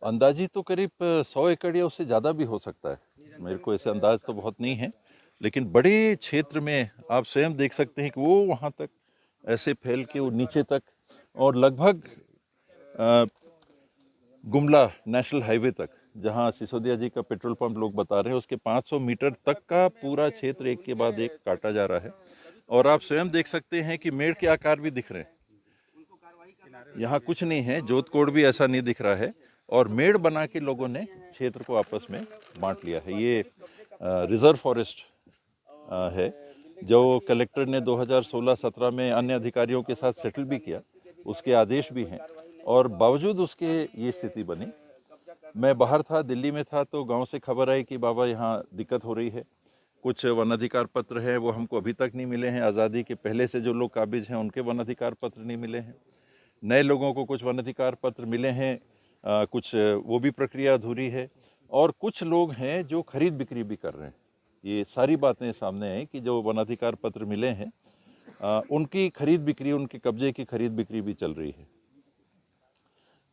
अंदाजी तो करीब 100 एकड़ या उससे ज़्यादा भी हो सकता है। मेरे को ऐसे अंदाज तो बहुत नहीं है, लेकिन बड़े क्षेत्र में आप स्वयं देख सकते हैं कि वो वहाँ तक ऐसे फैल के वो नीचे तक और लगभग गुमला नेशनल हाईवे तक, जहाँ सिसोदिया जी का पेट्रोल पंप लोग बता रहे हैं, उसके 500 मीटर तक का पूरा क्षेत्र एक के बाद एक काटा जा रहा है। और आप स्वयं देख सकते हैं कि मेड़ के आकार भी दिख रहे हैं। यहाँ कुछ नहीं है, जोत कोड भी ऐसा नहीं दिख रहा है, और मेड़ बना के लोगों ने क्षेत्र को आपस में बांट लिया है। ये रिजर्व फॉरेस्ट है, जो कलेक्टर ने 2016-17 में अन्य अधिकारियों के साथ सेटल भी किया, उसके आदेश भी हैं, और बावजूद उसके ये स्थिति बनी। मैं बाहर था, दिल्ली में था, तो गांव से खबर आई कि बाबा यहाँ दिक्कत हो रही है, कुछ वन अधिकार पत्र हैं वो हमको अभी तक नहीं मिले हैं, आज़ादी के पहले से जो लोग काबिज हैं उनके वन अधिकार पत्र नहीं मिले हैं, नए लोगों को कुछ वन अधिकार पत्र मिले हैं, कुछ वो भी प्रक्रिया अधूरी है, और कुछ लोग हैं जो खरीद बिक्री भी कर रहे हैं। ये सारी बातें सामने आई कि जो वन अधिकार पत्र मिले हैं उनकी खरीद बिक्री, उनके कब्जे की खरीद बिक्री भी चल रही है।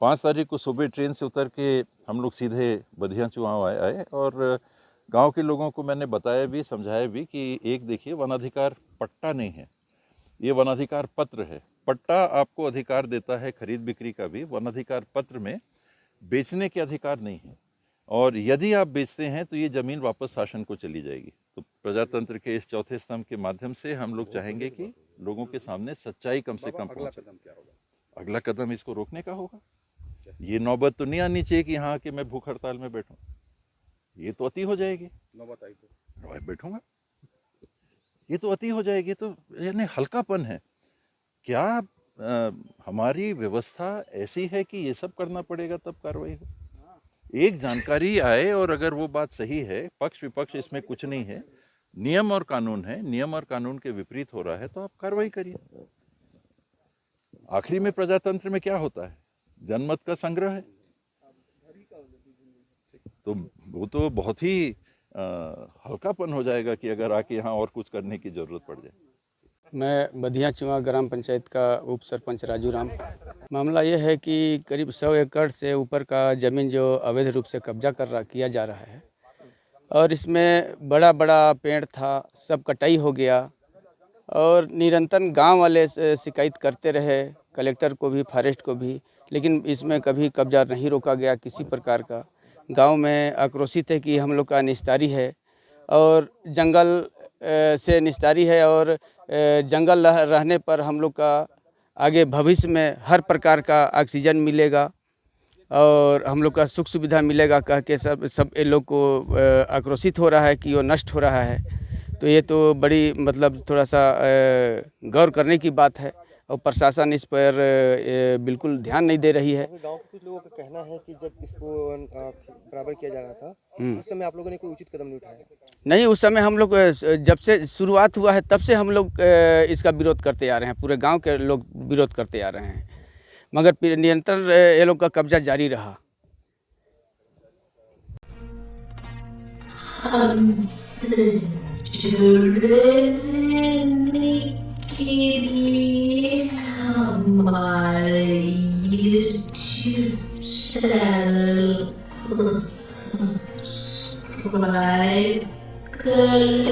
5 तारीख को सुबह ट्रेन से उतर के हम लोग सीधे बधिया चुआव आए और गांव के लोगों को मैंने बताया भी, समझाया भी कि एक देखिए, वन अधिकार पट्टा नहीं है, ये वन अधिकार पत्र है। पट्टा आपको अधिकार देता है खरीद बिक्री का भी, वन अधिकार पत्र में बेचने के अधिकार नहीं है, और यदि आप बेचते हैं तो ये ज़मीन वापस शासन को चली जाएगी। तो प्रजातंत्र के इस चौथे स्तंभ के माध्यम से हम लोग चाहेंगे कि लोगों के सामने सच्चाई कम से कम पहुंचे। अगला कदम इसको रोकने का होगा। ये नौबत तो नहीं आनी चाहिए कि यहाँ कि मैं भूख हड़ताल में बैठूं, ये तो अति हो जाएगी। नौबत आई तो बैठूंगा, ये तो अति हो जाएगी। तो यानी हल्कापन है क्या? हमारी व्यवस्था ऐसी है कि ये सब करना पड़ेगा तब कार्रवाई हो? एक जानकारी आए और अगर वो बात सही है, पक्ष विपक्ष इसमें कुछ नहीं है, नियम और कानून है, नियम और कानून के विपरीत हो रहा है तो आप कार्रवाई करिए। आखिरी में प्रजातंत्र में क्या होता है? जनमत का संग्रह है, तो वो तो बहुत ही हल्कापन हो जाएगा कि अगर आके यहाँ और कुछ करने की जरूरत पड़ जाए। मैं बधिया चुआ ग्राम पंचायत का उप सरपंच राजू राम। मामला यह है कि करीब 100 एकड़ से ऊपर का ज़मीन जो अवैध रूप से कब्जा किया जा रहा है, और इसमें बड़ा बड़ा पेड़ था, सब कटाई हो गया, और निरंतर गांव वाले शिकायत करते रहे, कलेक्टर को भी, फॉरेस्ट को भी, लेकिन इसमें कभी कब्जा नहीं रोका गया किसी प्रकार का। गांव में आक्रोशित है कि हम लोग का निस्तारी है और जंगल से निस्तारी है, और जंगल रहने पर हम लोग का आगे भविष्य में हर प्रकार का ऑक्सीजन मिलेगा और हम लोग का सुख सुविधा मिलेगा कह के सब ये लोग को आक्रोशित हो रहा है कि वो नष्ट हो रहा है। तो ये तो बड़ी मतलब थोड़ा सा गौर करने की बात है, और प्रशासन इस पर बिल्कुल ध्यान नहीं दे रही है। गांव के कुछ लोगों का कहना है कि जब इसको बराबर किया जा रहा था उस समय आप लोगों ने कोई उचित कदम नहीं उठाया? नहीं, उस समय हम लोग जब से शुरुआत हुआ है तब से हम लोग इसका विरोध करते आ रहे हैं, पूरे गांव के लोग विरोध करते आ रहे हैं, मगर निरंतर ये लोग का कब्जा जारी रहा। हमारे YouTube चैनल को सब्सक्राइब कर